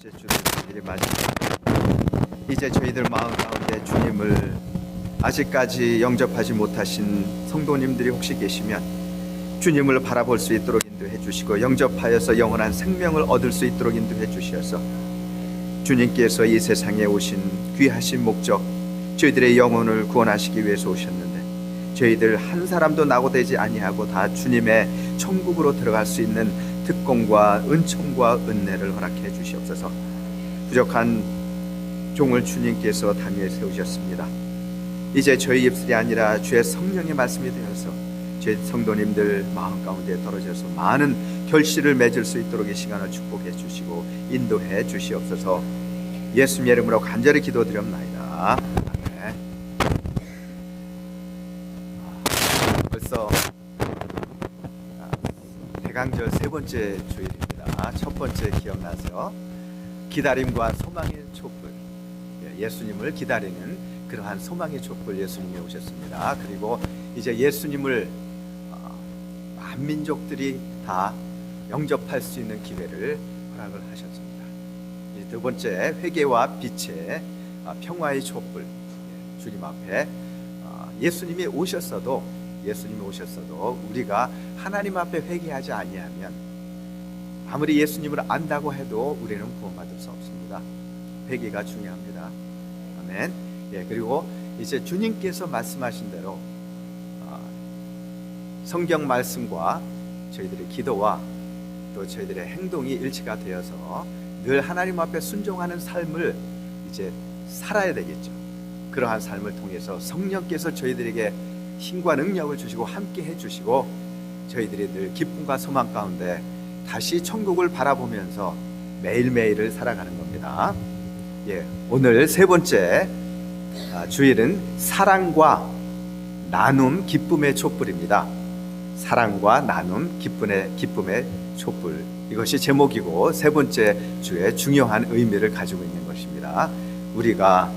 번째 주일이 맞습니다. 이제 저희들 마음 가운데 주님을 아직까지 영접하지 못하신 성도님들이 혹시 계시면 주님을 바라볼 수 있도록 인도해 주시고 영접하여서 영원한 생명을 얻을 수 있도록 인도해 주시어서 주님께서 이 세상에 오신 귀하신 목적, 저희들의 영혼을 구원하시기 위해서 오셨는데 저희들 한 사람도 낙오되지 아니하고 다 주님의 천국으로 들어갈 수 있는 특권과 은총과 은혜를 허락해 주시옵소서. 부족한 종을 주님께서 담위에 세우셨습니다. 이제 저희 입술이 아니라 주의 성령의 말씀이 되어서 저희 성도님들 마음 가운데 떨어져서 많은 결실을 맺을 수 있도록 이 시간을 축복해 주시고 인도해 주시옵소서. 예수님 이름으로 간절히 기도드립니다. 아멘. 벌써 대강절 세 번째 주일입니다. 첫 번째 기억나서 기다림과 소망의 촛불, 예수님을 기다리는 그러한 소망의 촛불, 예수님이 오셨습니다. 그리고 이제 예수님을 만민족들이 다 영접할 수 있는 기회를 허락을 하셨습니다. 두 번째, 회개와 빛의 평화의 촛불, 주님 앞에 예수님이 오셨어도 우리가 하나님 앞에 회개하지 아니하면 아무리 예수님을 안다고 해도 우리는 구원받을 수 없습니다. 회개가 중요합니다. 아멘. 그리고 이제 주님께서 말씀하신 대로 성경 말씀과 저희들의 기도와 또 저희들의 행동이 일치가 되어서 늘 하나님 앞에 순종하는 삶을 이제 살아야 되겠죠. 그러한 삶을 통해서 성령께서 저희들에게 힘과 능력을 주시고 함께 해주시고 저희들이 늘 기쁨과 소망 가운데 다시 천국을 바라보면서 매일매일을 살아가는 겁니다. 오늘 세 번째 주일은 사랑과 나눔 기쁨의 촛불입니다. 사랑과 나눔 기쁨의 촛불, 이것이 제목이고 세 번째 주에 중요한 의미를 가지고 있는 것입니다. 우리가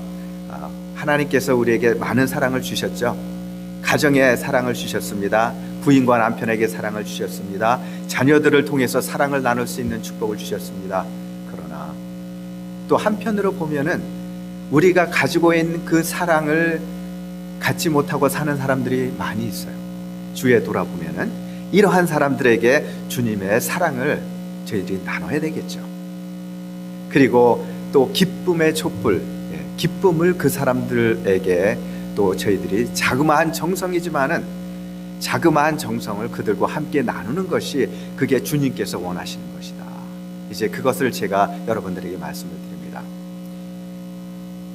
하나님께서 우리에게 많은 사랑을 주셨죠. 가정에 사랑을 주셨습니다. 부인과 남편에게 사랑을 주셨습니다. 자녀들을 통해서 사랑을 나눌 수 있는 축복을 주셨습니다. 그러나 또 한편으로 보면은 우리가 가지고 있는 그 사랑을 갖지 못하고 사는 사람들이 많이 있어요. 주위에 돌아보면은 이러한 사람들에게 주님의 사랑을 저희들이 나눠야 되겠죠. 그리고 또 기쁨의 촛불, 기쁨을 그 사람들에게 또 저희들이 자그마한 정성이지만은 자그마한 정성을 그들과 함께 나누는 것이 그게 주님께서 원하시는 것이다. 이제 그것을 제가 여러분들에게 말씀을 드립니다.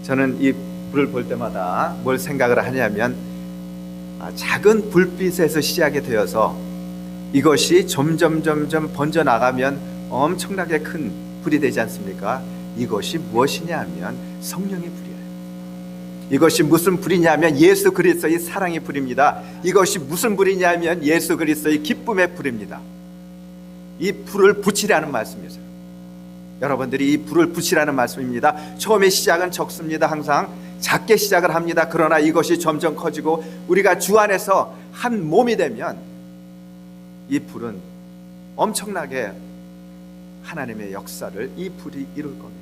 저는 이 불을 볼 때마다 뭘 생각을 하냐면 작은 불빛에서 시작이 되어서 이것이 점점 번져나가면 엄청나게 큰 불이 되지 않습니까? 이것이 무엇이냐 하면 성령의 불이에요. 이것이 무슨 불이냐 하면 예수 그리스도의 사랑의 불입니다. 이것이 무슨 불이냐 하면 예수 그리스도의 기쁨의 불입니다. 이 불을 붙이라는 말씀이세요. 여러분들이 이 불을 붙이라는 말씀입니다. 처음에 시작은 적습니다. 항상 작게 시작을 합니다. 그러나 이것이 점점 커지고 우리가 주 안에서 한 몸이 되면 이 불은 엄청나게 하나님의 역사를 이 불이 이룰 겁니다.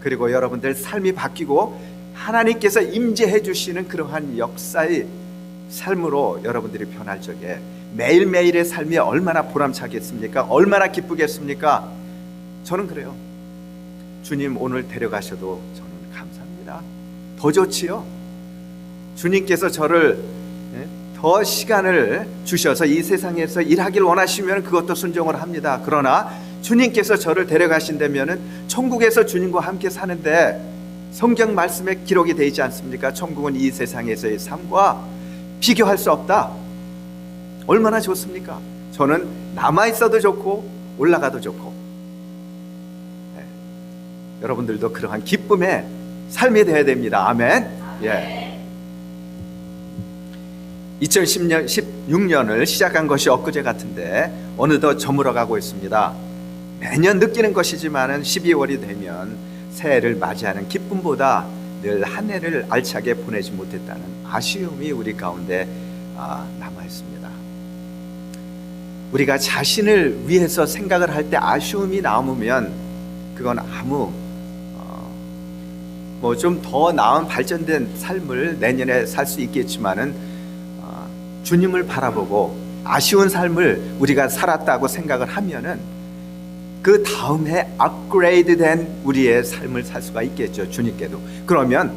그리고 여러분들 삶이 바뀌고 하나님께서 임재해 주시는 그러한 역사의 삶으로 여러분들이 변할 적에 매일매일의 삶이 얼마나 보람차겠습니까? 얼마나 기쁘겠습니까? 저는 그래요. 주님 오늘 데려가셔도 저는 감사합니다. 더 좋지요. 주님께서 저를 더 시간을 주셔서 이 세상에서 일하길 원하시면 그것도 순종을 합니다. 그러나 주님께서 저를 데려가신다면 천국에서 주님과 함께 사는데 성경 말씀에 기록이 되어 있지 않습니까? 천국은 이 세상에서의 삶과 비교할 수 없다. 얼마나 좋습니까? 저는 남아있어도 좋고 올라가도 좋고 여러분들도 그러한 기쁨의 삶이 되어야 됩니다. 아멘. 2016년을 시작한 것이 엊그제 같은데 어느덧 저물어 가고 있습니다. 매년 느끼는 것이지만 12월이 되면 새해를 맞이하는 기쁨보다 늘 한 해를 알차게 보내지 못했다는 아쉬움이 우리 가운데 남아 있습니다. 우리가 자신을 위해서 생각을 할 때 아쉬움이 남으면 그건 아무 뭐 좀 더 나은 발전된 삶을 내년에 살 수 있겠지만은 주님을 바라보고 아쉬운 삶을 우리가 살았다고 생각을 하면은 그 다음에 업그레이드된 우리의 삶을 살 수가 있겠죠. 주님께도. 그러면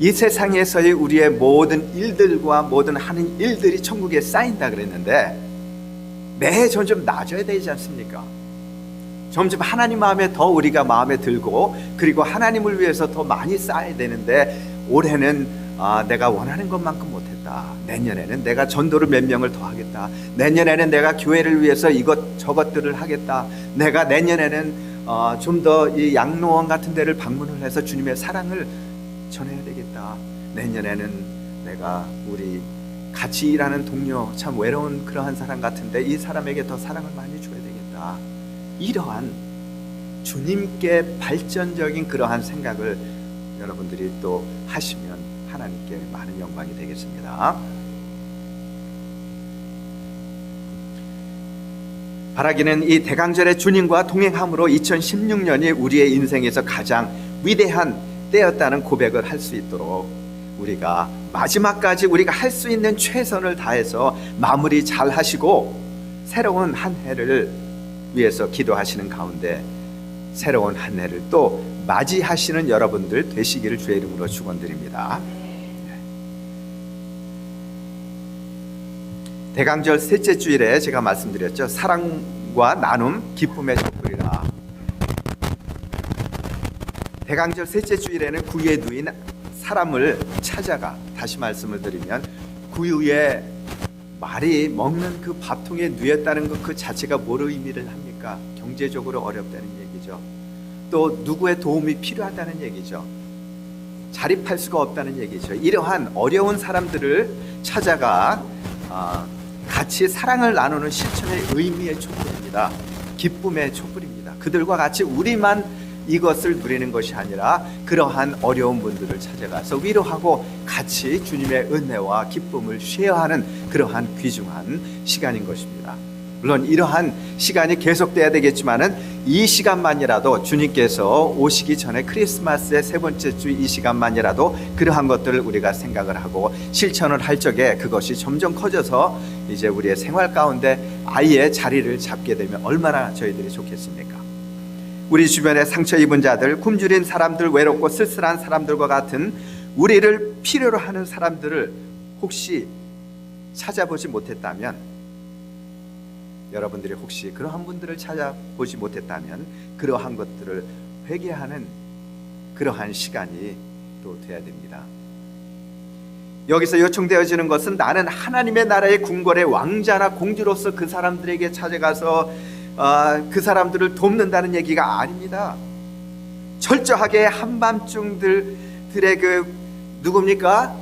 이 세상에서의 우리의 모든 일들과 모든 하는 일들이 천국에 쌓인다 그랬는데 매 점점 낮아야 되지 않습니까? 점점 하나님 마음에 더 우리가 마음에 들고 그리고 하나님을 위해서 더 많이 쌓아야 되는데 올해는 내가 원하는 것만큼 못했다. 내년에는 내가 전도를 몇 명을 더 하겠다. 내년에는 내가 교회를 위해서 이것 저것들을 하겠다. 내가 내년에는 좀 더 이 양로원 같은 데를 방문을 해서 주님의 사랑을 전해야 되겠다. 내년에는 내가 우리 같이 일하는 동료 참 외로운 그러한 사람 같은데 이 사람에게 더 사랑을 많이 줘야 되겠다. 이러한 주님께 발전적인 그러한 생각을 여러분들이 또 하시면 하나님께 많은 영광이 되겠습니다. 바라기는 이 대강절의 주님과 동행함으로 2016년이 우리의 인생에서 가장 위대한 때였다는 고백을 할 수 있도록 우리가 마지막까지 우리가 할 수 있는 최선을 다해서 마무리 잘 하시고 새로운 한 해를 위해서 기도하시는 가운데 새로운 한 해를 또 맞이하시는 여러분들 되시기를 주의 이름으로 축원드립니다. 대강절 셋째 주일에 제가 말씀드렸죠. 사랑과 나눔, 기쁨의 촛불이라. 대강절 셋째 주일에는 구유에 누인 사람을 찾아가, 다시 말씀을 드리면 구유에 말이 먹는 그 밥통에 누였다는 것 그 자체가 뭘 의미를 합니까? 경제적으로 어렵다는 얘기죠. 또 누구의 도움이 필요하다는 얘기죠. 자립할 수가 없다는 얘기죠. 이러한 어려운 사람들을 찾아가 같이 사랑을 나누는 실천의 의미의 촛불입니다. 기쁨의 촛불입니다. 그들과 같이 우리만 이것을 누리는 것이 아니라 그러한 어려운 분들을 찾아가서 위로하고 같이 주님의 은혜와 기쁨을 쉐어하는 그러한 귀중한 시간인 것입니다. 물론 이러한 시간이 계속돼야 되겠지만은 이 시간만이라도 주님께서 오시기 전에 크리스마스의 세 번째 주 이 시간만이라도 그러한 것들을 우리가 생각을 하고 실천을 할 적에 그것이 점점 커져서 이제 우리의 생활 가운데 아예 자리를 잡게 되면 얼마나 저희들이 좋겠습니까? 우리 주변에 상처 입은 자들, 굶주린 사람들, 외롭고 쓸쓸한 사람들과 같은 우리를 필요로 하는 사람들을 혹시 찾아보지 못했다면, 여러분들이 혹시 그러한 분들을 찾아보지 못했다면 그러한 것들을 회개하는 그러한 시간이 또 돼야 됩니다. 여기서 요청되어지는 것은 나는 하나님의 나라의 궁궐의 왕자나 공주로서 그 사람들에게 찾아가서 그 사람들을 돕는다는 얘기가 아닙니다. 철저하게 한밤중들의 그 누굽니까?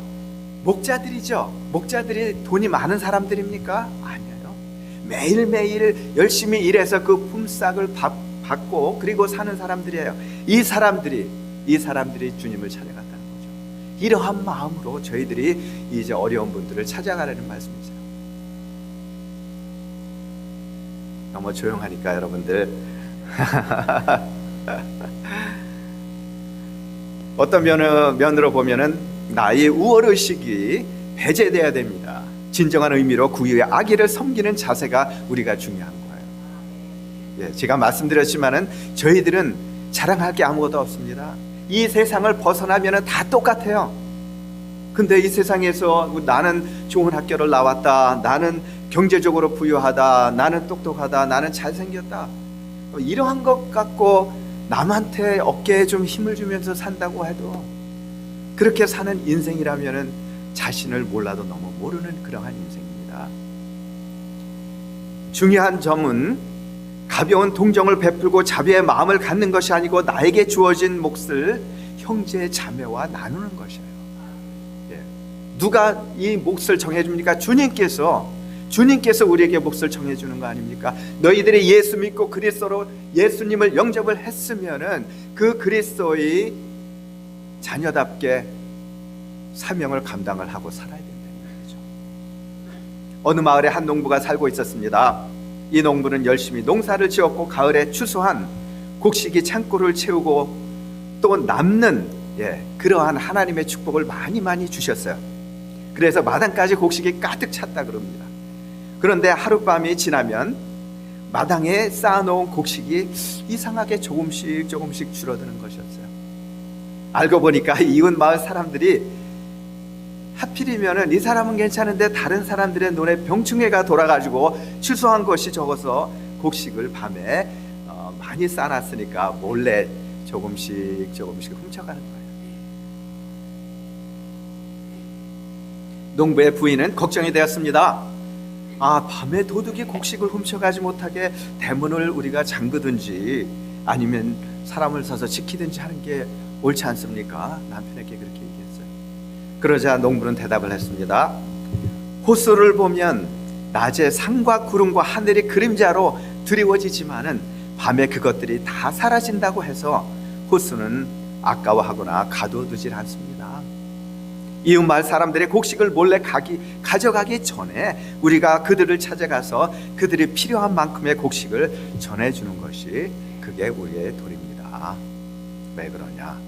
목자들이죠. 목자들이 돈이 많은 사람들입니까? 아니에요. 매일매일 열심히 일해서 그 품삯을 받고 그리고 사는 사람들이에요. 이 사람들이 주님을 찾아갔다는 거죠. 이러한 마음으로 저희들이 이제 어려운 분들을 찾아가라는 말씀이죠. 너무 조용하니까 여러분들 어떤 면으로 보면은 나의 우월의식이 배제돼야 됩니다. 진정한 의미로 구유의 아기를 섬기는 자세가 우리가 중요한 거예요. 제가 말씀드렸지만은 저희들은 자랑할 게 아무것도 없습니다. 이 세상을 벗어나면은 다 똑같아요. 근데 이 세상에서 나는 좋은 학교를 나왔다, 나는 경제적으로 부유하다, 나는 똑똑하다, 나는 잘생겼다, 이러한 것 갖고 남한테 어깨에 좀 힘을 주면서 산다고 해도 그렇게 사는 인생이라면은 자신을 몰라도 너무 모르는 그러한 인생입니다. 중요한 점은 가벼운 동정을 베풀고 자비의 마음을 갖는 것이 아니고 나에게 주어진 몫을 형제 자매와 나누는 것이에요. 누가 이 몫을 정해줍니까? 주님께서 우리에게 몫을 정해주는 거 아닙니까? 너희들이 예수 믿고 그리스도로 예수님을 영접을 했으면은 그 그리스도의 자녀답게 사명을 감당을 하고 살아야 된다는 얘기죠. 어느 마을에 한 농부가 살고 있었습니다. 이 농부는 열심히 농사를 지었고 가을에 추수한 곡식이 창고를 채우고 또 남는 그러한 하나님의 축복을 많이 많이 주셨어요. 그래서 마당까지 곡식이 가득 찼다 그럽니다. 그런데 하룻밤이 지나면 마당에 쌓아놓은 곡식이 이상하게 조금씩 줄어드는 것이었어요. 알고 보니까 이웃 마을 사람들이 하필이면은 이 사람은 괜찮은데 다른 사람들의 눈에 병충해가 돌아가지고 취소한 것이 적어서 곡식을 밤에 많이 쌓아놨으니까 몰래 조금씩 훔쳐가는 거예요. 농부의 부인은 걱정이 되었습니다. 밤에 도둑이 곡식을 훔쳐가지 못하게 대문을 우리가 잠그든지 아니면 사람을 써서 지키든지 하는 게 옳지 않습니까? 남편에게 그렇게 얘기했어요. 그러자 농부는 대답을 했습니다. 호수를 보면 낮에 산과 구름과 하늘이 그림자로 드리워지지만은 밤에 그것들이 다 사라진다고 해서 호수는 아까워하거나 가둬두질 않습니다. 이웃마을 사람들의 곡식을 몰래 가져가기 전에 우리가 그들을 찾아가서 그들이 필요한 만큼의 곡식을 전해주는 것이 그게 우리의 도리입니다. 왜 그러냐?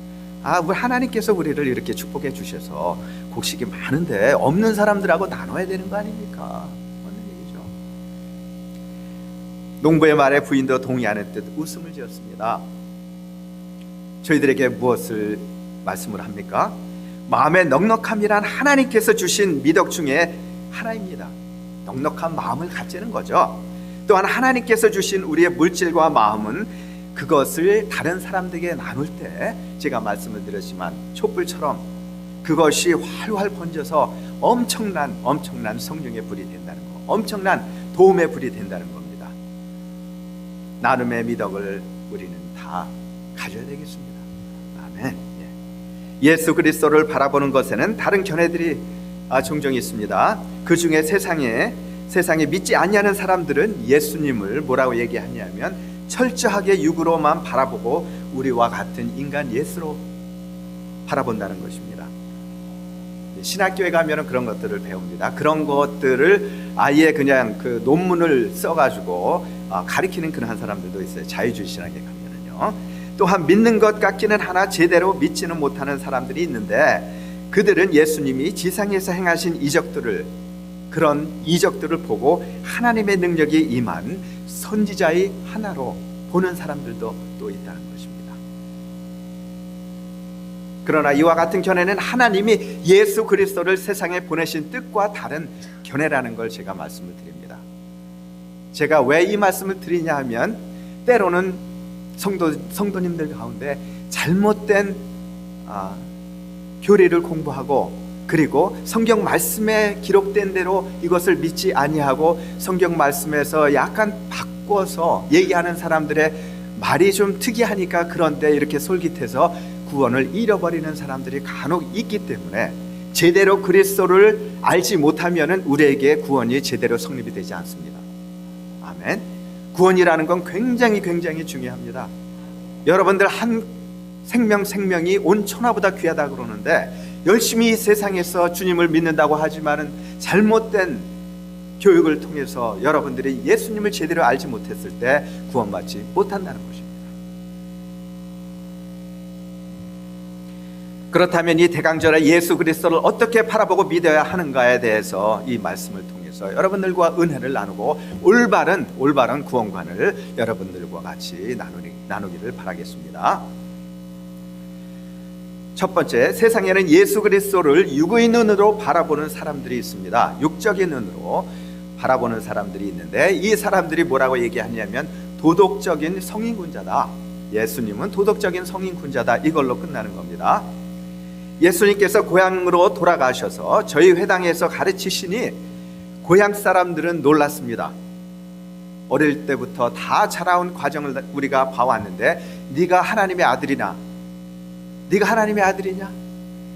우리 하나님께서 우리를 이렇게 축복해 주셔서 곡식이 많은데 없는 사람들하고 나눠야 되는 거 아닙니까? 맞는 얘기죠. 농부의 말에 부인도 동의하는 듯 웃음을 지었습니다. 저희들에게 무엇을 말씀을 합니까? 마음의 넉넉함이란 하나님께서 주신 미덕 중에 하나입니다. 넉넉한 마음을 가지는 거죠. 또한 하나님께서 주신 우리의 물질과 마음은 그것을 다른 사람들에게 나눌 때 제가 말씀을 드렸지만 촛불처럼 그것이 활활 번져서 엄청난 성령의 불이 된다는 거, 엄청난 도움의 불이 된다는 겁니다. 나눔의 미덕을 우리는 다 가져야 되겠습니다. 아멘. 예수 그리스도를 바라보는 것에는 다른 견해들이 종종 있습니다. 그 중에 세상에 믿지 아니하는 사람들은 예수님을 뭐라고 얘기하냐면 철저하게 육으로만 바라보고 우리와 같은 인간 예수로 바라본다는 것입니다. 신학교에 가면 그런 것들을 배웁니다. 그런 것들을 아예 그냥 그 논문을 써가지고 가리키는 그런 사람들도 있어요. 자유주의 신학에 가면은요. 또한 믿는 것 같기는 하나 제대로 믿지는 못하는 사람들이 있는데 그들은 예수님이 지상에서 행하신 그런 이적들을 보고 하나님의 능력이 임한 선지자의 하나로 보는 사람들도 또 있다는 것입니다. 그러나 이와 같은 견해는 하나님이 예수 그리스도를 세상에 보내신 뜻과 다른 견해라는 걸 제가 말씀을 드립니다. 제가 왜 이 말씀을 드리냐 하면 때로는 성도님들 가운데 잘못된 교리를 공부하고 그리고 성경 말씀에 기록된 대로 이것을 믿지 아니하고 성경 말씀에서 약간 바꿔서 얘기하는 사람들의 말이 좀 특이하니까 그런데 이렇게 솔깃해서 구원을 잃어버리는 사람들이 간혹 있기 때문에 제대로 그리스도를 알지 못하면 우리에게 구원이 제대로 성립이 되지 않습니다. 아멘. 구원이라는 건 굉장히 중요합니다. 여러분들 한 생명이 온 천하보다 귀하다 그러는데 열심히 이 세상에서 주님을 믿는다고 하지만은 잘못된 교육을 통해서 여러분들이 예수님을 제대로 알지 못했을 때 구원받지 못한다는 것입니다. 그렇다면 이 대강절에 예수 그리스도를 어떻게 바라보고 믿어야 하는가에 대해서 이 말씀을 통해서 여러분들과 은혜를 나누고 올바른 구원관을 여러분들과 같이 나누기를 바라겠습니다. 첫 번째, 세상에는 예수 그리스도를 육의 눈으로 바라보는 사람들이 있습니다. 육적인 눈으로 바라보는 사람들이 있는데 이 사람들이 뭐라고 얘기하냐면 도덕적인 성인군자다. 예수님은 도덕적인 성인군자다. 이걸로 끝나는 겁니다. 예수님께서 고향으로 돌아가셔서 저희 회당에서 가르치시니 고향 사람들은 놀랐습니다. 어릴 때부터 다 자라온 과정을 우리가 봐왔는데 네가 하나님의 아들이냐?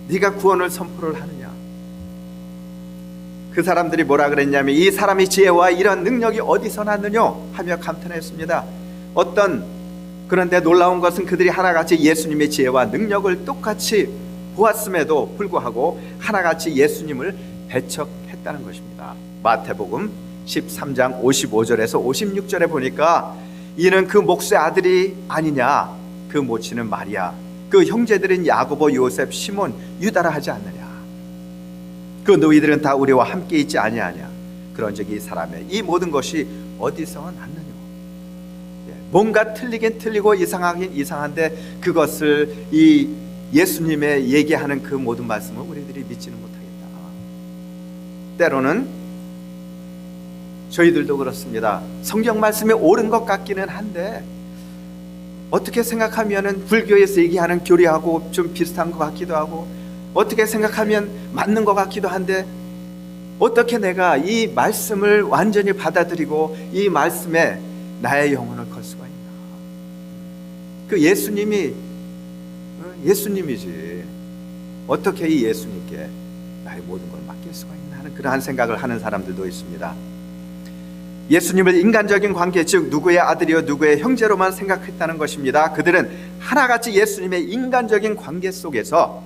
네가 구원을 선포를 하느냐? 그 사람들이 뭐라 그랬냐면 이 사람의 지혜와 이런 능력이 어디서 났느냐 하며 감탄했습니다. 그런데 놀라운 것은 그들이 하나같이 예수님의 지혜와 능력을 똑같이 보았음에도 불구하고 하나같이 예수님을 배척했다는 것입니다. 마태복음 13장 55절에서 56절에 보니까 이는 그 목수의 아들이 아니냐? 그 모친은 마리아, 그 형제들은 야고보, 요셉, 시몬, 유다라 하지 않느냐? 그 너희들은 다 우리와 함께 있지 아니하냐? 그런즉 이 사람의 이 모든 것이 어디서 났느냐? 뭔가 틀리긴 틀리고 이상하긴 이상한데 그것을 이 예수님의 얘기하는 그 모든 말씀을 우리들이 믿지는 못하겠다. 때로는 저희들도 그렇습니다. 성경 말씀이 옳은 것 같기는 한데 어떻게 생각하면 불교에서 얘기하는 교리하고 좀 비슷한 것 같기도 하고, 어떻게 생각하면 맞는 것 같기도 한데, 어떻게 내가 이 말씀을 완전히 받아들이고 이 말씀에 나의 영혼을 걸 수가 있나? 그 예수님이 예수님이지 어떻게 이 예수님께 나의 모든 걸 맡길 수가 있나 하는 그러한 생각을 하는 사람들도 있습니다. 예수님을 인간적인 관계, 즉 누구의 아들이요 누구의 형제로만 생각했다는 것입니다. 그들은 하나같이 예수님의 인간적인 관계 속에서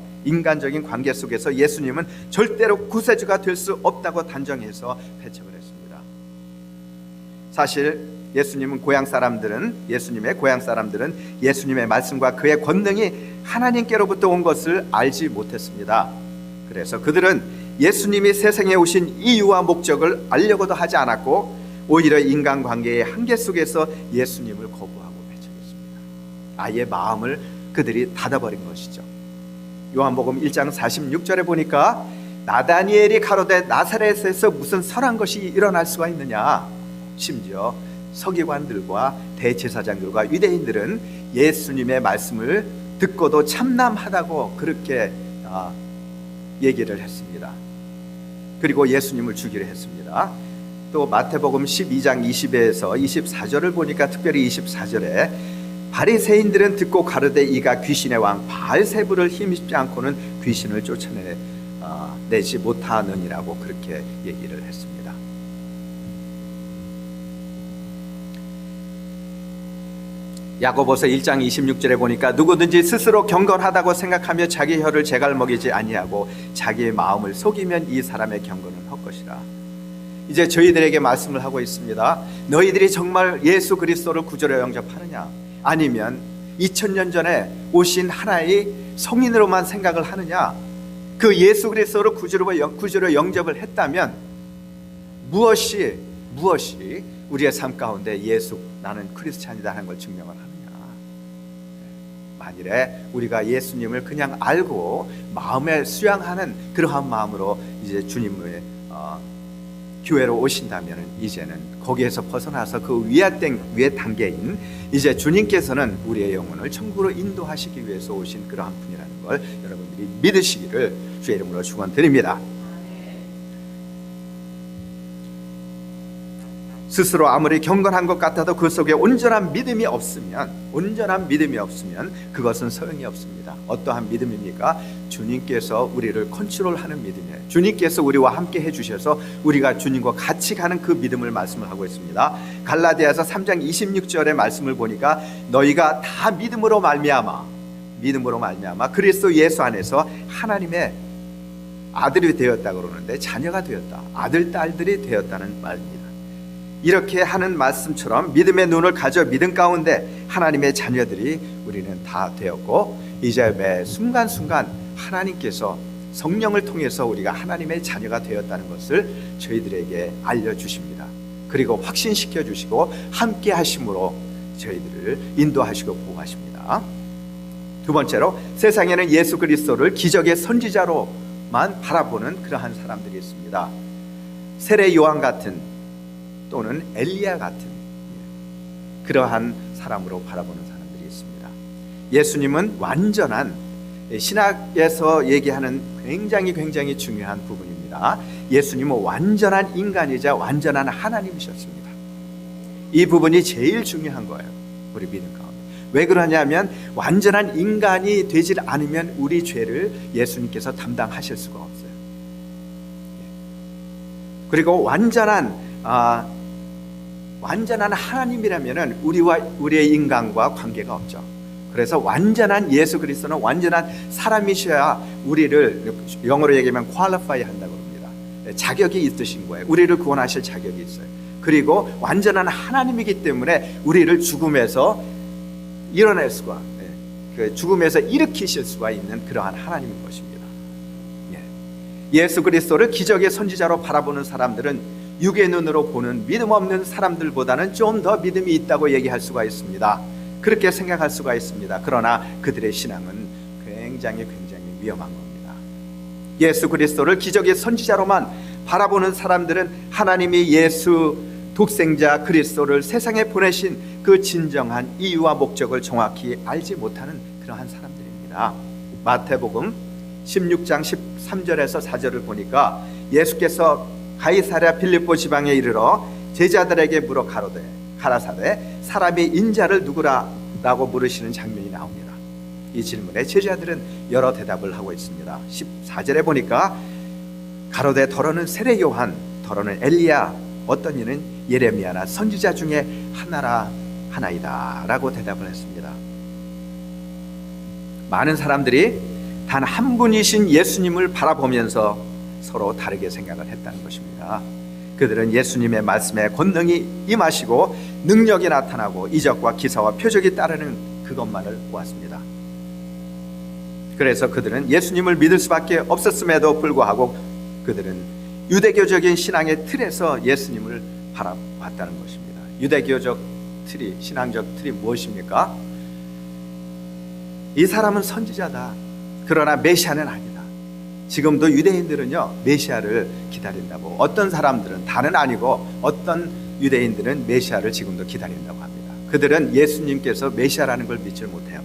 예수님은 절대로 구세주가 될 수 없다고 단정해서 배척을 했습니다. 사실 예수님의 고향 사람들은 예수님의 말씀과 그의 권능이 하나님께로부터 온 것을 알지 못했습니다. 그래서 그들은 예수님이 세상에 오신 이유와 목적을 알려고도 하지 않았고 오히려 인간관계의 한계 속에서 예수님을 거부하고 배척했습니다. 아예 마음을 그들이 닫아버린 것이죠. 요한복음 1장 46절에 보니까 나다니엘이 가로되 나사렛에서 무슨 선한 것이 일어날 수가 있느냐? 심지어 서기관들과 대제사장들과 유대인들은 예수님의 말씀을 듣고도 참남하다고 그렇게 얘기를 했습니다. 그리고 예수님을 죽이려 했습니다. 또 마태복음 12장 20에서 24절을 보니까 특별히 24절에 바리새인들은 듣고 가로되 이가 귀신의 왕 바알세불을 힘입지 않고는 귀신을 쫓아내지 못하느니라고 그렇게 얘기를 했습니다. 야고보서 1장 26절에 보니까 누구든지 스스로 경건하다고 생각하며 자기 혀를 제갈먹이지 아니하고 자기의 마음을 속이면 이 사람의 경건은 헛것이라. 이제 저희들에게 말씀을 하고 있습니다. 너희들이 정말 예수 그리스도를 구주로 영접하느냐? 아니면 2000년 전에 오신 하나의 성인으로만 생각을 하느냐? 그 예수 그리스도를 구주로 영접을 했다면 무엇이 우리의 삶 가운데 나는 크리스찬이다 하는 걸 증명을 하느냐? 만일에 우리가 예수님을 그냥 알고 마음에 수양하는 그러한 마음으로 이제 주님의 교회로 오신다면 이제는 거기에서 벗어나서 그 위에 단계인 이제 주님께서는 우리의 영혼을 천국으로 인도하시기 위해서 오신 그러한 분이라는 걸 여러분들이 믿으시기를 주의 이름으로 축원드립니다. 스스로 아무리 경건한 것 같아도 그 속에 온전한 믿음이 없으면 그것은 소용이 없습니다. 어떠한 믿음입니까? 주님께서 우리를 컨트롤하는 믿음이에요. 주님께서 우리와 함께 해주셔서 우리가 주님과 같이 가는 그 믿음을 말씀을 하고 있습니다. 갈라디아서 3장 26절의 말씀을 보니까 너희가 다 믿음으로 말미암아 그리스도 예수 안에서 하나님의 아들이 되었다 그러는데 자녀가 되었다, 아들 딸들이 되었다는 말입니다. 이렇게 하는 말씀처럼 믿음의 눈을 가져 믿음 가운데 하나님의 자녀들이 우리는 다 되었고 이제 매 순간순간 하나님께서 성령을 통해서 우리가 하나님의 자녀가 되었다는 것을 저희들에게 알려주십니다. 그리고 확신시켜 주시고 함께 하심으로 저희들을 인도하시고 보호하십니다. 두 번째로 세상에는 예수 그리스도를 기적의 선지자로만 바라보는 그러한 사람들이 있습니다. 세례 요한 같은 또는 엘리야 같은 그러한 사람으로 바라보는 사람들이 있습니다. 예수님은 완전한 신학에서 얘기하는 굉장히 중요한 부분입니다. 예수님은 완전한 인간이자 완전한 하나님이셨습니다. 이 부분이 제일 중요한 거예요. 우리 믿음 가운데. 왜 그러냐면 완전한 인간이 되질 않으면 우리 죄를 예수님께서 담당하실 수가 없어요. 그리고 완전한 하나님이라면 우리의 인간과 관계가 없죠. 그래서 완전한 예수 그리스도는 완전한 사람이셔야 우리를 영어로 얘기하면 qualify 한다고 합니다. 자격이 있으신 거예요. 우리를 구원하실 자격이 있어요. 그리고 완전한 하나님이기 때문에 우리를 죽음에서 일어낼 수가, 그 죽음에서 일으키실 수가 있는 그러한 하나님인 것입니다. 예수 그리스도를 기적의 선지자로 바라보는 사람들은 육의 눈으로 보는 믿음 없는 사람들보다는 좀 더 믿음이 있다고 얘기할 수가 있습니다. 그렇게 생각할 수가 있습니다. 그러나 그들의 신앙은 굉장히 위험한 겁니다. 예수 그리스도를 기적의 선지자로만 바라보는 사람들은 하나님이 예수 독생자 그리스도를 세상에 보내신 그 진정한 이유와 목적을 정확히 알지 못하는 그러한 사람들입니다. 마태복음 16장 13절에서 4절을 보니까 예수께서 가이사랴 빌립보 지방에 이르러 제자들에게 물어 가라사대 사람이 인자를 누구라고 물으시는 장면이 나옵니다. 이 질문에 제자들은 여러 대답을 하고 있습니다. 14절에 보니까 가로되 더러는 세례 요한, 더러는 엘리야, 어떤 이는 예레미야나 선지자 중에 하나이다 라고 대답을 했습니다. 많은 사람들이 단 한 분이신 예수님을 바라보면서 서로 다르게 생각을 했다는 것입니다. 그들은 예수님의 말씀에 권능이 임하시고 능력이 나타나고 이적과 기사와 표적이 따르는 그것만을 보았습니다. 그래서 그들은 예수님을 믿을 수밖에 없었음에도 불구하고 그들은 유대교적인 신앙의 틀에서 예수님을 바라봤다는 것입니다. 유대교적 틀이, 신앙적 틀이 무엇입니까? 이 사람은 선지자다. 그러나 메시아는 아니다. 지금도 유대인들은요, 메시아를 기다린다고, 어떤 사람들은, 다는 아니고 어떤 유대인들은 메시아를 지금도 기다린다고 합니다. 그들은 예수님께서 메시아라는 걸 믿지 못해요.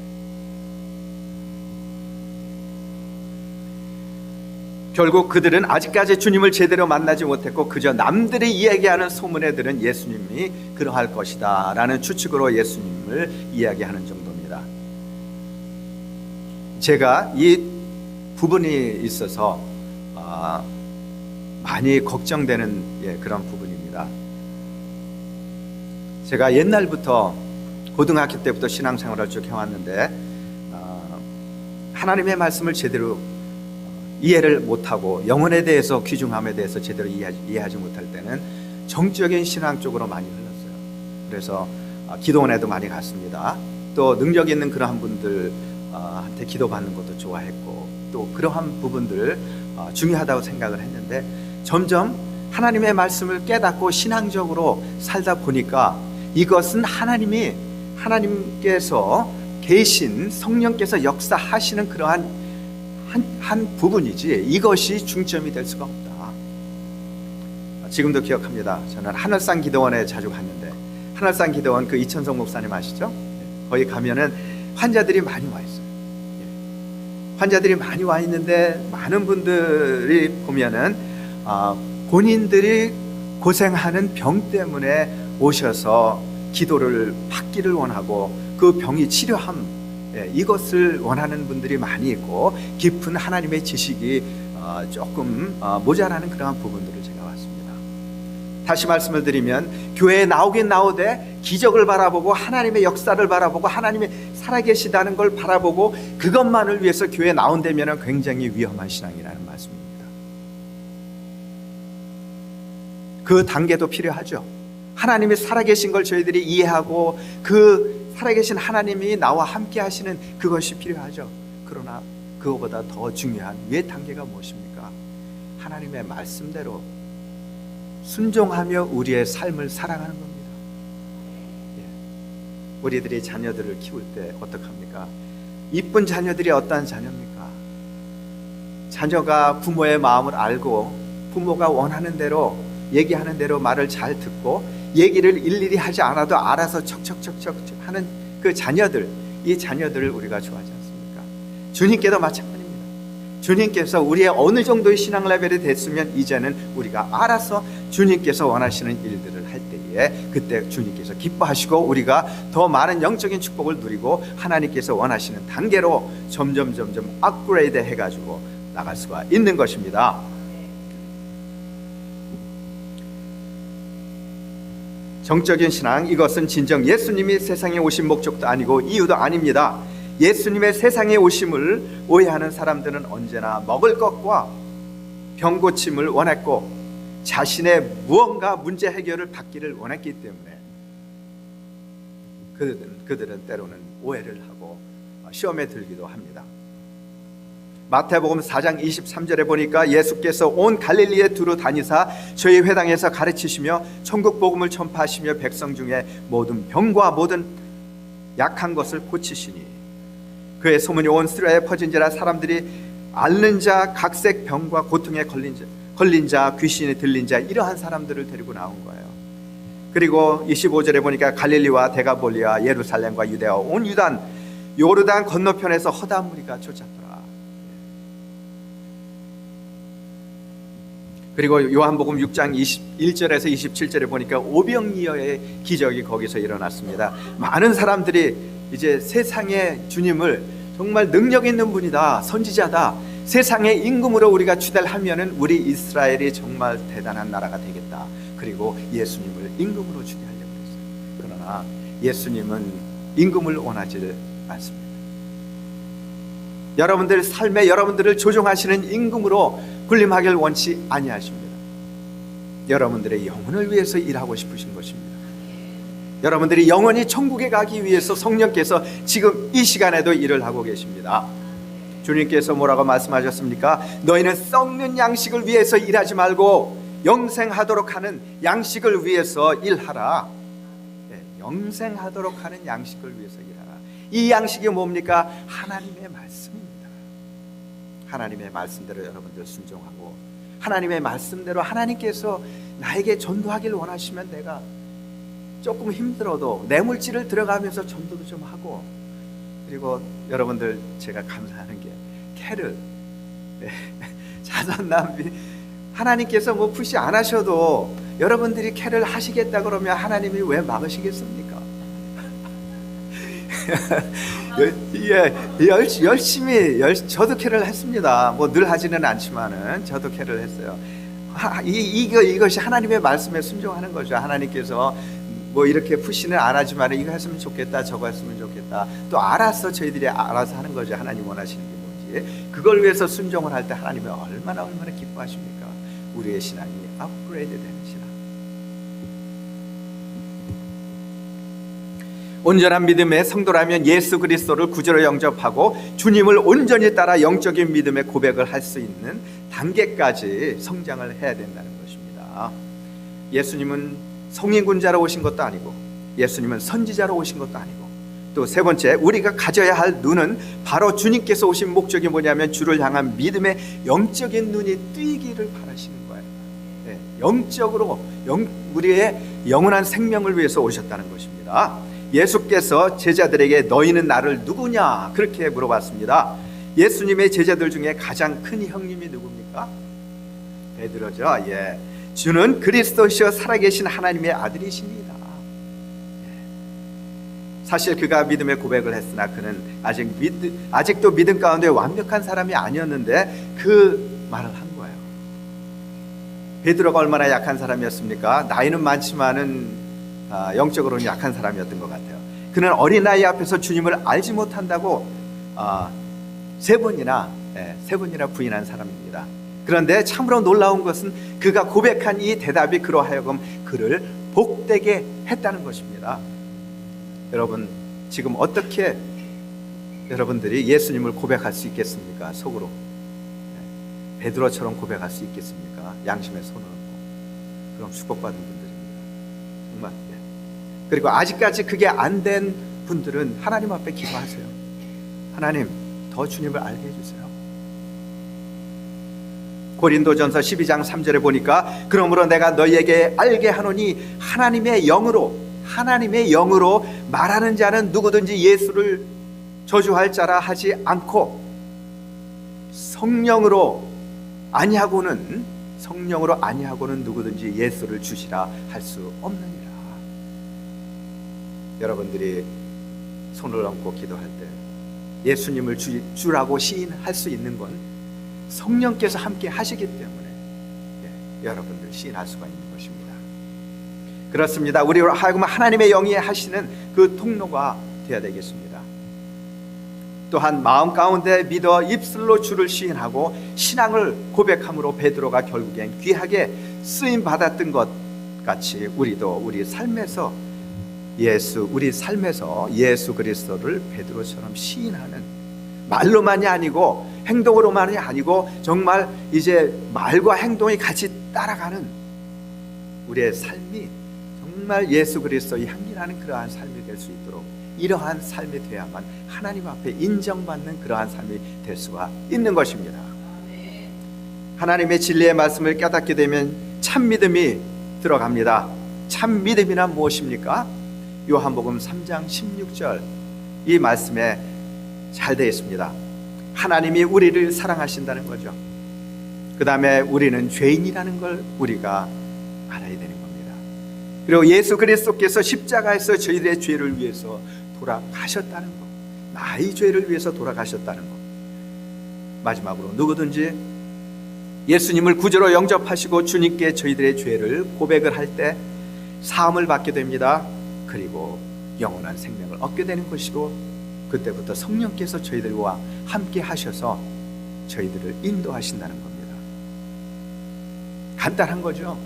결국 그들은 아직까지 주님을 제대로 만나지 못했고 그저 남들이 이야기하는 소문에 들은 예수님이 그러할 것이다 라는 추측으로 예수님을 이야기하는 정도입니다. 제가 이 부분이 있어서 많이 걱정되는 그런 부분입니다. 제가 옛날부터 고등학교 때부터 신앙생활을 쭉 해왔는데 하나님의 말씀을 제대로 이해를 못하고 영혼에 대해서, 귀중함에 대해서 제대로 이해하지 못할 때는 정적인 신앙 쪽으로 많이 흘렀어요. 그래서 기도원에도 많이 갔습니다. 또 능력 있는 그러한 분들한테 기도받는 것도 좋아했고 또 그러한 부분들 중요하다고 생각을 했는데 점점 하나님의 말씀을 깨닫고 신앙적으로 살다 보니까 이것은 하나님께서 계신 성령께서 역사하시는 그러한 한 부분이지 이것이 중점이 될 수가 없다. 지금도 기억합니다. 저는 하늘산 기도원에 자주 갔는데 하늘산 기도원 그 이천성 목사님 아시죠? 거기 가면은 환자들이 많이 와 있어요. 환자들이 많이 와 있는데 많은 분들이 보면은 본인들이 고생하는 병 때문에 오셔서 기도를 받기를 원하고 그 병이 치료함 이것을 원하는 분들이 많이 있고 깊은 하나님의 지식이 조금 모자라는 그러한 부분들을 제가 봤습니다. 다시 말씀을 드리면 교회에 나오긴 나오되 기적을 바라보고 하나님의 역사를 바라보고 하나님이 살아계시다는 걸 바라보고 그것만을 위해서 교회에 나온다면 굉장히 위험한 신앙이라는 말씀입니다. 그 단계도 필요하죠. 하나님이 살아계신 걸 저희들이 이해하고 그 살아계신 하나님이 나와 함께 하시는 그것이 필요하죠. 그러나 그거보다 더 중요한 위의 단계가 무엇입니까? 하나님의 말씀대로 순종하며 우리의 삶을 살아가는 겁니다. 우리들이 자녀들을 키울 때 어떡합니까? 이쁜 자녀들이 어떠한 자녀입니까? 자녀가 부모의 마음을 알고 부모가 원하는 대로 얘기하는 대로 말을 잘 듣고 얘기를 일일이 하지 않아도 알아서 척척척척 하는 그 자녀들, 이 자녀들을 우리가 좋아하지 않습니까? 주님께도 마찬가지입니다. 주님께서 우리의 어느 정도의 신앙 레벨이 됐으면 이제는 우리가 알아서 주님께서 원하시는 일들을 할 때에 그때 주님께서 기뻐하시고 우리가 더 많은 영적인 축복을 누리고 하나님께서 원하시는 단계로 점점 업그레이드 해가지고 나갈 수가 있는 것입니다. 정적인 신앙, 이것은 진정 예수님이 세상에 오신 목적도 아니고 이유도 아닙니다. 예수님의 세상에 오심을 오해하는 사람들은 언제나 먹을 것과 병 고침을 원했고 자신의 무언가 문제 해결을 받기를 원했기 때문에 그들은 때로는 오해를 하고 시험에 들기도 합니다. 마태복음 4장 23절에 보니까 예수께서 온 갈릴리에 두루 다니사 저희 회당에서 가르치시며 천국 복음을 전파하시며 백성 중에 모든 병과 모든 약한 것을 고치시니 그의 소문이 온 스라에 퍼진지라 사람들이 앓는 자, 각색 병과 고통에 걸린 자, 귀신이 들린 자 이러한 사람들을 데리고 나온 거예요. 그리고 25절에 보니까 갈릴리와 데가볼리아, 예루살렘과 유대와 온 유단, 요르단 건너편에서 허다한 무리가 쫓았더라. 그리고 요한복음 6장 21절에서 27절에 보니까 오병이어의 기적이 거기서 일어났습니다. 많은 사람들이 이제 세상의 주님을 정말 능력 있는 분이다, 선지자다, 세상의 임금으로 우리가 추대하면은 우리 이스라엘이 정말 대단한 나라가 되겠다. 그리고 예수님을 임금으로 추대하려고 했어요. 그러나 예수님은 임금을 원하지 않습니다. 여러분들 삶에 여러분들을 조종하시는 임금으로 군림하길 원치 아니하십니다. 여러분들의 영혼을 위해서 일하고 싶으신 것입니다. 여러분들이 영원히 천국에 가기 위해서 성령께서 지금 이 시간에도 일을 하고 계십니다. 주님께서 뭐라고 말씀하셨습니까? 너희는 썩는 양식을 위해서 일하지 말고 영생하도록 하는 양식을 위해서 일하라. 네, 영생하도록 하는 양식을 위해서 일하라. 이 양식이 뭡니까? 하나님의 말씀입니다. 하나님의 말씀대로 여러분들 순종하고 하나님의 말씀대로 하나님께서 나에게 전도하길 원하시면 내가 조금 힘들어도 뇌물질을 들어가면서 전도도 좀 하고, 그리고 여러분들 제가 감사하는 게 캐를 자선 낭비 하나님께서 뭐 푸시 안 하셔도 여러분들이 캐를 하시겠다 그러면 하나님이 왜 막으시겠습니까? 열심히 저도 캐를 했습니다. 뭐 늘 하지는 않지만은 저도 캐를 했어요. 이것이 하나님의 말씀에 순종하는 거죠. 하나님께서 뭐 이렇게 푸시는 안 하지만 이거 했으면 좋겠다, 저거 했으면 좋겠다, 또 알아서 저희들이 알아서 하는 거죠. 하나님 원하시는 게 뭔지. 그걸 위해서 순종을 할 때 하나님이 얼마나 기뻐하십니까? 우리의 신앙이 업그레이드 되는 신앙. 온전한 믿음의 성도라면 예수 그리스도를 구주로 영접하고 주님을 온전히 따라 영적인 믿음의 고백을 할 수 있는 단계까지 성장을 해야 된다는 것입니다. 예수님은 성인군자로 오신 것도 아니고 예수님은 선지자로 오신 것도 아니고, 또 세 번째 우리가 가져야 할 눈은 바로 주님께서 오신 목적이 뭐냐면 주를 향한 믿음의 영적인 눈이 뜨이기를 바라시는 거예요. 네, 영적으로 우리의 영원한 생명을 위해서 오셨다는 것입니다. 예수께서 제자들에게 너희는 나를 누구냐 그렇게 물어봤습니다. 예수님의 제자들 중에 가장 큰 형님이 누굽니까? 베드로죠. 예. 주는 그리스도시여 살아계신 하나님의 아들이십니다. 사실 그가 믿음의 고백을 했으나 그는 아직도 믿음 가운데 완벽한 사람이 아니었는데 그 말을 한 거예요. 베드로가 얼마나 약한 사람이었습니까? 나이는 많지만은 영적으로는 약한 사람이었던 것 같아요. 그는 어린아이 앞에서 주님을 알지 못한다고 세 번이나 부인한 사람입니다. 그런데 참으로 놀라운 것은 그가 고백한 이 대답이 그로 하여금 그를 복되게 했다는 것입니다. 여러분 지금 어떻게 여러분들이 예수님을 고백할 수 있겠습니까? 속으로 베드로처럼 고백할 수 있겠습니까? 양심에 손을 얹고. 그럼 축복받은 분들입니다. 정말. 그리고 아직까지 그게 안 된 분들은 하나님 앞에 기도하세요. 하나님 더 주님을 알게 해주세요. 고린도전서 12장 3절에 보니까 그러므로 내가 너희에게 알게 하노니 하나님의 영으로 말하는 자는 누구든지 예수를 저주할 자라 하지 않고 성령으로 아니하고는 누구든지 예수를 주시라 할 수 없느니라. 여러분들이 손을 얹고 기도할 때 예수님을 주라고 시인할 수 있는 건 성령께서 함께 하시기 때문에 여러분들 시인할 수가 있는 것입니다. 그렇습니다. 우리로 하여금 하나님의 영이 하시는 그 통로가 되어야 되겠습니다. 또한 마음 가운데 믿어 입술로 주를 시인하고 신앙을 고백함으로 베드로가 결국엔 귀하게 쓰임 받았던 것 같이 우리도 우리 삶에서 예수 그리스도를 베드로처럼 시인하는, 말로만이 아니고 행동으로만이 아니고 정말 이제 말과 행동이 같이 따라가는 우리의 삶이 정말 예수 그리스도의 향기나는 그러한 삶이 될 수 있도록, 이러한 삶이 되어야만 하나님 앞에 인정받는 그러한 삶이 될 수가 있는 것입니다. 하나님의 진리의 말씀을 깨닫게 되면 참 믿음이 들어갑니다. 참 믿음이란 무엇입니까? 요한복음 3장 16절 이 말씀에 잘 되어 있습니다. 하나님이 우리를 사랑하신다는 거죠. 그 다음에 우리는 죄인이라는 걸 우리가 알아야 되는 겁니다. 그리고 예수 그리스도께서 십자가에서 저희들의 죄를 위해서 돌아가셨다는 것, 나의 죄를 위해서 돌아가셨다는 것. 마지막으로 누구든지 예수님을 구주로 영접하시고 주님께 저희들의 죄를 고백을 할 때 사함을 받게 됩니다. 그리고 영원한 생명을 얻게 되는 것이고, 그때부터 성령께서 저희들과 함께 하셔서 저희들을 인도하신다는 겁니다. 간단한 거죠.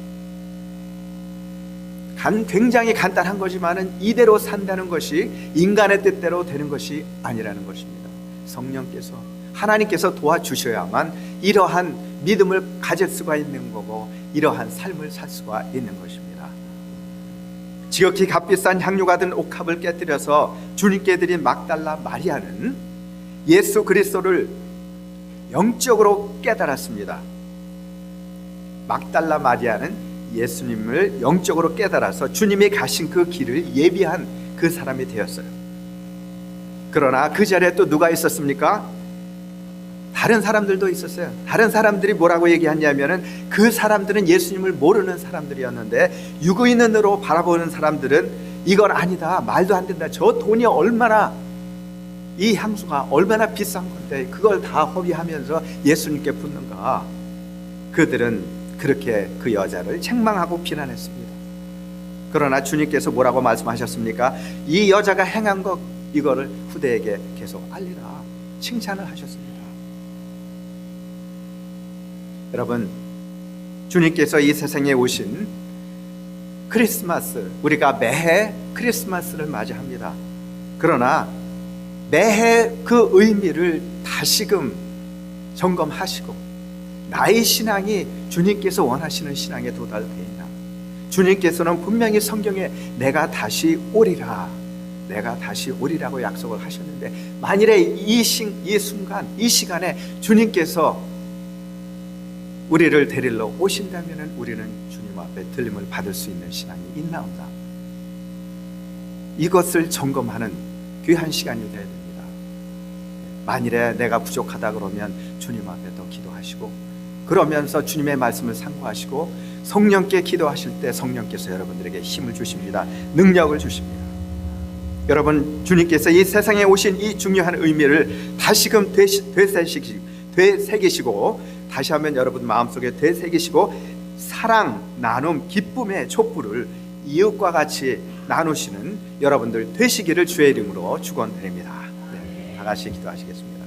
굉장히 간단한 거지만은 이대로 산다는 것이 인간의 뜻대로 되는 것이 아니라는 것입니다. 성령께서, 하나님께서 도와주셔야만 이러한 믿음을 가질 수가 있는 거고, 이러한 삶을 살 수가 있는 것입니다. 지극히 값비싼 향유가 든 옥합을 깨뜨려서 주님께 드린 막달라 마리아는 예수 그리스도를 영적으로 깨달았습니다. 막달라 마리아는 예수님을 영적으로 깨달아서 주님이 가신 그 길을 예비한 그 사람이 되었어요. 그러나 그 자리에 또 누가 있었습니까? 다른 사람들도 있었어요. 다른 사람들이 뭐라고 얘기했냐면은 그 사람들은 예수님을 모르는 사람들이었는데 유구인으로 바라보는 사람들은 이건 아니다, 말도 안 된다, 저 돈이 얼마나, 이 향수가 얼마나 비싼 건데 그걸 다 허비하면서 예수님께 붓는가. 그들은 그렇게 그 여자를 책망하고 비난했습니다. 그러나 주님께서 뭐라고 말씀하셨습니까? 이 여자가 행한 것, 이거를 후대에게 계속 알리라, 칭찬을 하셨습니다. 여러분, 주님께서 이 세상에 오신 크리스마스, 우리가 매해 크리스마스를 맞이합니다. 그러나 매해 그 의미를 다시금 점검하시고, 나의 신앙이 주님께서 원하시는 신앙에 도달되어 있나? 주님께서는 분명히 성경에 내가 다시 오리라, 내가 다시 오리라고 약속을 하셨는데, 만일에 이 순간, 이 시간에 주님께서 우리를 데리러 오신다면 우리는 주님 앞에 들림을 받을 수 있는 신앙이 있나온가? 이것을 점검하는 귀한 시간이 되어야 됩니다. 만일에 내가 부족하다 그러면 주님 앞에 더 기도하시고, 그러면서 주님의 말씀을 상고하시고 성령께 기도하실 때 성령께서 여러분들에게 힘을 주십니다. 능력을 주십니다. 여러분, 주님께서 이 세상에 오신 이 중요한 의미를 다시금 되새기시고, 다시 한번 여러분 마음속에 되새기시고, 사랑, 나눔, 기쁨의 촛불을 이웃과 같이 나누시는 여러분들 되시기를 주의 이름으로 축원드립니다. 네, 다 같이 기도하시겠습니다.